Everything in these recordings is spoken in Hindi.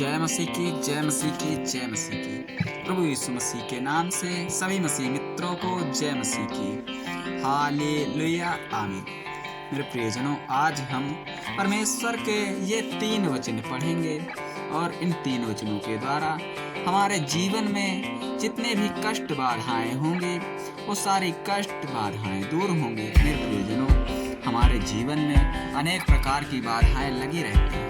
जय मसीह की जय मसीह की जय मसीह की। प्रभु यीशु मसीह के नाम से सभी मसीह मित्रों को जय मसीह की। हालेलुया आमीन। मेरे प्रियजनों, आज हम परमेश्वर के ये 3 वचन पढ़ेंगे और इन 3 वचनों के द्वारा हमारे जीवन में जितने भी कष्ट बाधाएं होंगे वो सारी कष्ट बाधाएं दूर होंगे। मेरे प्रियजनों, हमारे जीवन में अनेक प्रकार की बाधाएं लगी रहती हैं।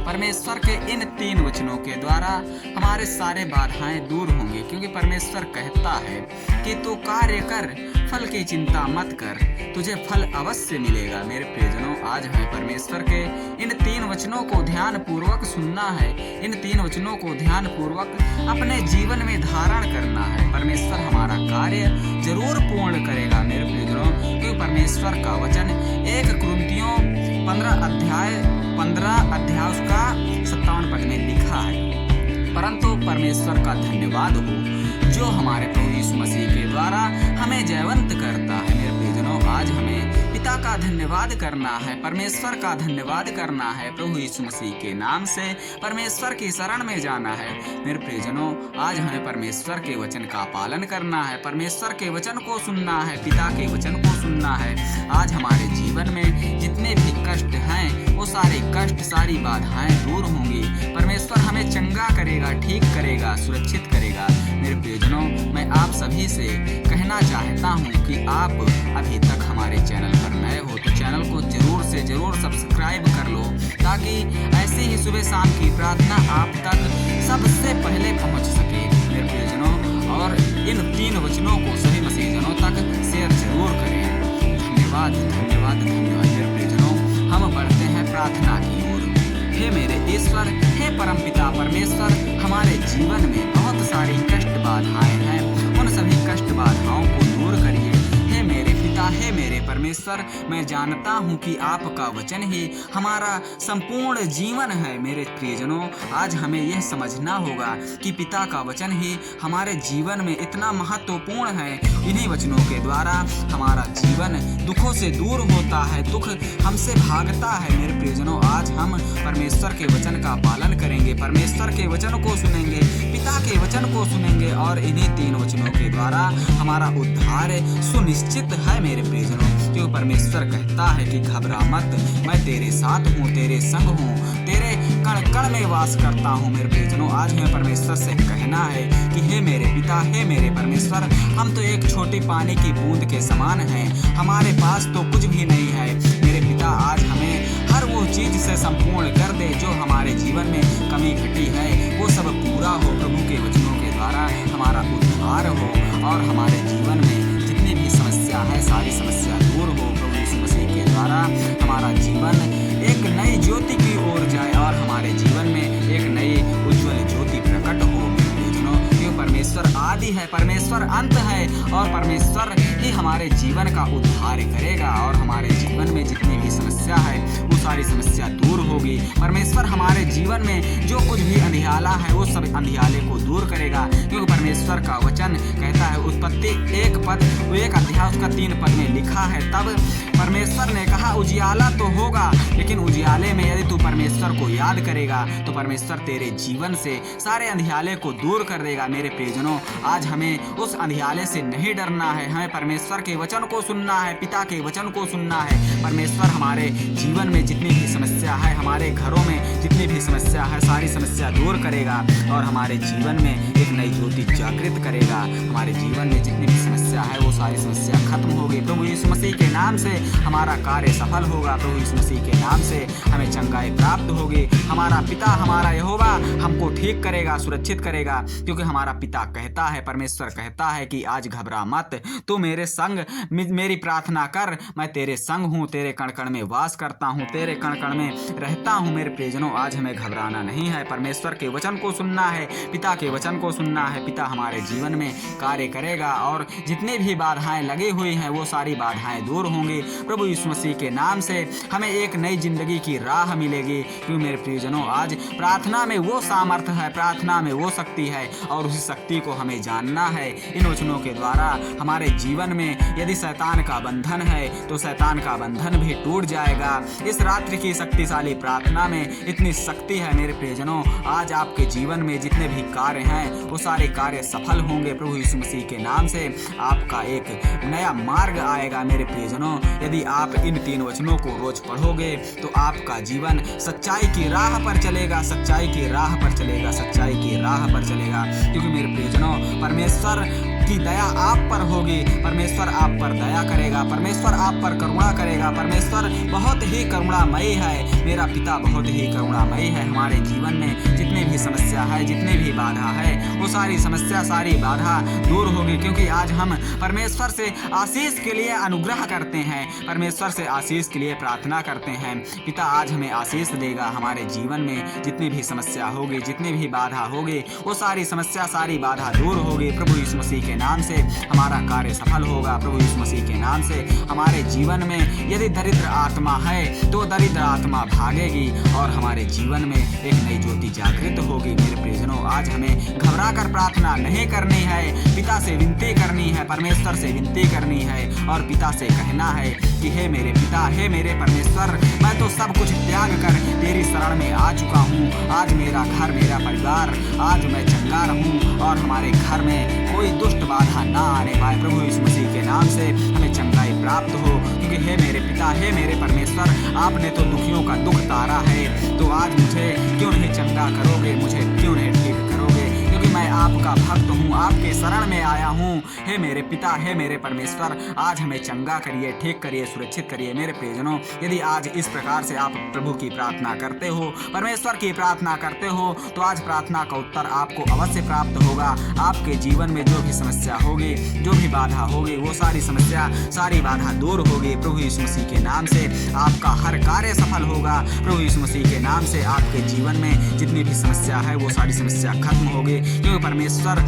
परमेश्वर के इन 3 वचनों के द्वारा हमारे सारे बाधाएं दूर होंगे, क्योंकि परमेश्वर कहता है कि तू कार्य कर, फल की चिंता मत कर, तुझे फल अवश्य मिलेगा। मेरे प्रियजनों, आज हमें परमेश्वर के इन 3 वचनों को ध्यान पूर्वक सुनना है। इन 3 वचनों को ध्यान पूर्वक अपने जीवन में धारण करना है। परमेश्वर हमारा कार्य जरूर पूर्ण करेगा। मेरे प्रियजनों, क्योंकि परमेश्वर का वचन 1 कुरिन्थियों 15 अध्याय उसका 57 पद में लिखा है, परंतु परमेश्वर का धन्यवाद हो जो हमारे प्रभु यीशु मसीह के द्वारा हमें जयवंत करता है। मेरे प्रियजनों, आज हमें पिता का धन्यवाद करना है, परमेश्वर का धन्यवाद करना है। प्रभु यीशु मसीह के नाम से परमेश्वर की शरण में जाना है। मेरे प्रियजनों, आज हमें परमेश्वर के वचन का पालन करना है, परमेश्वर के वचन को सुनना है, पिता के वचन को सुनना है। आज हमारे जीवन में जितने भी कष्ट हैं वो सारे कष्ट, सारी बाधाएं दूर होंगी। परमेश्वर हमें चंगा करेगा, ठीक करेगा, सुरक्षित करेगा। मेरे प्रियजनों, मैं आप सभी से कहना चाहता हूँ कि आप अभी तक हमारे चैनल पर नए हो तो चैनल को जरूर से जरूर सब्सक्राइब कर लो, ताकि ऐसी ही सुबह शाम की प्रार्थना आप तक सबसे पहले पहुँच सके। मेरे प्रियजनों, और इन 3 वचनों को सभी मसीहजनों तक शेयर जरूर करें। धन्यवाद धन्यवाद धन्यवाद। मेरे प्रियजनों, हम बढ़ते हैं प्रार्थना की ओर। हे मेरे ईश्वर, हे परमपिता परमेश्वर, हमारे जीवन में बहुत सारी कष्ट बाधाएं हैं, उन सभी कष्ट बाधाओं को दूर करिए। हे मेरे पिता, हे मेरे परमेश्वर, मैं जानता हूँ कि आपका वचन ही हमारा संपूर्ण जीवन है। मेरे प्रियजनों, आज हमें यह समझना होगा कि पिता का वचन ही हमारे जीवन में इतना महत्वपूर्ण है। इन्हीं वचनों के द्वारा हमारा जीवन दुखों से दूर होता है, दुख हमसे भागता है। मेरे प्रियजनों, आज हम परमेश्वर के वचन का पालन करेंगे, परमेश्वर के वचन को सुनेंगे, पिता के वचन को सुनेंगे, और इन्हीं 3 वचनों के द्वारा हमारा उद्धार सुनिश्चित है। मेरे प्रियजनों, क्योंकि परमेश्वर कहता है कि घबरा मत, मैं तेरे साथ हूँ, तेरे संग हूँ, तेरे कण कण में वास करता हूँ। मेरे प्रियजनों, आज हमें परमेश्वर से कहना है कि हे मेरे पिता, हे मेरे परमेश्वर, हम तो एक छोटी पानी की बूंद के समान हैं, हमारे पास तो कुछ भी नहीं है। मेरे पिता, आज हमें हर वो चीज से संपूर्ण कर दे जो हमारे जीवन में कमी घटी है, वो सब पूरा हो। प्रभु के वचनों के द्वारा हमारा उद्धार हो और हमारे जीवन में जितनी भी समस्या है सारी समस्या दूर हो। प्रभु यीशु मसीह के द्वारा हमारा जीवन एक नई ज्योति की ओर जाए और हमारे जीवन में एक नई उज्जवल ज्योति प्रकट हो। परमेश्वर आदि है, परमेश्वर अंत है, और परमेश्वर ही हमारे जीवन का उद्धार करेगा, और हमारे जीवन में जितनी भी समस्या है वो सारी समस्या दूर होगी। परमेश्वर हमारे जीवन में जो कुछ भी अंधियाला है वो सब अंधियाले को दूर करेगा, क्योंकि परमेश्वर का वचन कहता है, उत्पत्ति 1 अध्याय उसका 3 पद में लिखा है, तब परमेश्वर ने कहा उजियाला तो होगा, लेकिन उजियाले में यदि तू परमेश्वर को याद करेगा तो परमेश्वर तेरे जीवन से सारे अंधियाले को दूर कर देगा। मेरे प्रियजनों, आज हमें उस अंधियाले से नहीं डरना है, हमें परमेश्वर के वचन को सुनना है, पिता के वचन को सुनना है। परमेश्वर हमारे जीवन में जितनी भी समस्या है, हमारे घरों में जितनी भी समस्या है, सारी समस्या दूर करेगा और हमारे जीवन में एक नई ज्योति जागृत करेगा। हमारे जीवन में जितनी भी समस्या है वो सारी समस्या खत्म होगी। प्रभु यीशु मसीह के नाम से हमारा कार्य सफल होगा। प्रभु यीशु मसीह के नाम से हमें चंगाई प्राप्त होगी। हमारा पिता, हमारा यहोवा हमको ठीक करेगा, सुरक्षित करेगा, क्योंकि हमारा पिता कहता है, परमेश्वर कहता है कि आज घबरा मत, तू मेरे संग मेरी प्रार्थना कर, मैं तेरे संग हूँ, तेरे कण कण में वास करता हूँ, तेरे कण कण में रहता हूँ। मेरे प्रियजनों, आज हमें घबराना नहीं है, परमेश्वर के वचन को सुनना है, पिता के वचन को सुनना है। पिता हमारे जीवन में कार्य करेगा और जितने भी बाधाएं लगी हुई हैं वो सारी बाधाएं दूर होंगी। प्रभु यीशु मसीह के नाम से हमें एक नई जिंदगी की राह मिलेगी। क्योंकि मेरे प्रियजनों, आज प्रार्थना में वो सामर्थ्य है, प्रार्थना में वो शक्ति है, और उसी शक्ति को हमें पहचानना है। इन वचनों के द्वारा हमारे जीवन में यदि शैतान का बंधन है तो शैतान का बंधन भी टूट जाएगा। इस रात्रि की शक्तिशाली प्रार्थना में इतनी शक्ति है मेरे प्रियजनों। आज आपके जीवन में जितने भी कार्य हैं वो सारे कार्य सफल होंगे प्रभु यीशु मसीह के नाम से। आपका एक नया मार्ग आएगा मेरे प्रियजनों। यदि आप इन 3 वचनों को रोज पढ़ोगे तो आपका जीवन सच्चाई की राह पर चलेगा, सच्चाई की राह पर चलेगा, सच्चाई की राह पर चलेगा। क्योंकि मेरे प्रियजनों परमेश्वर की दया आप पर होगी, परमेश्वर आप पर दया करेगा, परमेश्वर आप पर करुणा करेगा। परमेश्वर बहुत ही करुणामयी है, मेरा पिता बहुत ही करुणामयी है। हमारे जीवन में जितने भी समस्या है, जितने भी बाधा है, वो सारी समस्या सारी बाधा दूर होगी। क्योंकि आज हम परमेश्वर से आशीष के लिए अनुग्रह करते हैं, परमेश्वर से आशीष के लिए प्रार्थना करते हैं। पिता आज हमें आशीष देगा। हमारे जीवन में जितनी भी समस्या होगी, जितनी भी बाधा होगी, वो सारी समस्या सारी बाधा दूर होगी। प्रभु यीशु मसीह के नाम से हमारा कार्य सफल होगा। प्रभु यीशु मसीह के नाम से हमारे जीवन में यदि दरिद्र आत्मा है तो दरिद्र आत्मा भागेगी और हमारे जीवन में एक नई ज्योति जागृत होगी। मेरे प्रियजनों, आज हमें घबरा कर प्रार्थना नहीं करनी है, पिता से विनती करनी है, परमेश्वर से विनती करनी है और पिता से कहना है कि हे मेरे पिता, हे मेरे परमेश्वर, मैं तो सब कुछ त्याग कर तेरी शरण में आ चुका हूँ। आज मेरा घर, मेरा परिवार, आज मैं चंगा रहूँ और हमारे घर में कोई दुष्ट बाधा ना आने पाए। प्रभु यीशु मसीह के नाम से हमें चंगाई प्राप्त हो। क्योंकि हे मेरे पिता, हे मेरे परमेश्वर, आपने तो दुखियों का दुख तारा है, तो आज मुझे क्यों नहीं चंगा करोगे, मुझे क्यों नहीं ठीक करोगे? क्योंकि मैं आपका भक्त हूँ, आपके शरण में आया हूँ। हे मेरे पिता, हे मेरे परमेश्वर, आज हमें चंगा करिए, ठीक करिए, सुरक्षित करिए। मेरे प्रियजनों, यदि आज इस प्रकार से आप प्रभु की प्रार्थना करते हो, परमेश्वर की प्रार्थना करते हो, तो आज प्रार्थना का उत्तर आपको अवश्य प्राप्त होगा। आपके जीवन में जो भी समस्या होगी, जो भी बाधा होगी, वो सारी समस्या सारी बाधा दूर होगी। प्रभु यीशु मसीह के नाम से आपका हर कार्य सफल होगा। प्रभु यीशु मसीह के नाम से आपके जीवन में जितनी भी समस्या है वो सारी समस्या खत्म होगी। क्योंकि परमेश्वर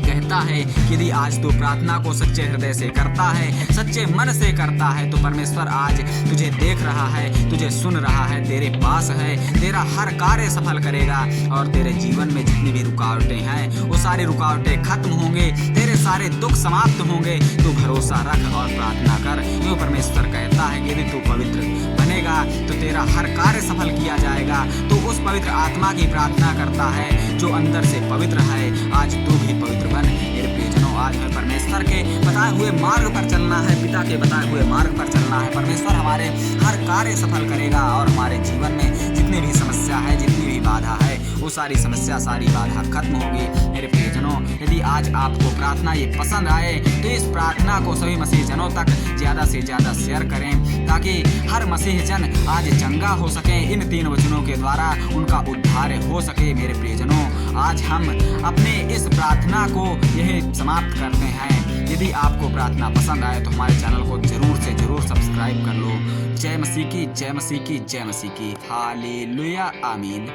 कहता है कि यदि आज तू प्रार्थना को सच्चे हृदय से करता है, सच्चे मन से करता है, तो परमेश्वर आज तुझे देख रहा है, तुझे सुन रहा है, तेरे पास है, तेरा हर कार्य सफल करेगा और तेरे जीवन में जितनी भी रुकावटें हैं वो सारी रुकावटें खत्म होंगे, तेरे सारे दुख समाप्त होंगे। तू भरोसा रख और प्रार्थना कर। क्यों परमेश्वर कहता है कि यदि तू पवित्र बनेगा तो तेरा हर कार्य सफल किया जाएगा। तो उस पवित्र आत्मा की प्रार्थना करता है जो अंदर से पवित्र है। आज तू भी पवित्र बन। मेरे प्रियजनों, आज हमें परमेश्वर के बताए हुए मार्ग पर चलना है, पिता के बताए हुए मार्ग पर चलना है। परमेश्वर हमारे हर कार्य सफल करेगा और हमारे जीवन में जितनी भी समस्या है, जितनी भी बाधा है, वो सारी समस्या सारी बाधा खत्म होगी। मेरे प्रियजनों, यदि आज आपको प्रार्थना ये पसंद आए तो इस प्रार्थना को सभी मसीह जनों तक ज़्यादा से ज़्यादा शेयर करें ताकि हर मसीह जन आज चंगा हो सके। इन 3 वचनों के द्वारा उनका उद्धार हो सके। मेरे प्रियजनों, आज हम अपने इस प्रार्थना को यही समाप्त करते हैं। यदि आपको प्रार्थना पसंद आए तो हमारे चैनल को जरूर से जरूर सब्सक्राइब कर लो। जय मसीह की, जय मसीह की, जय मसीह की। हालेलुया, आमीन।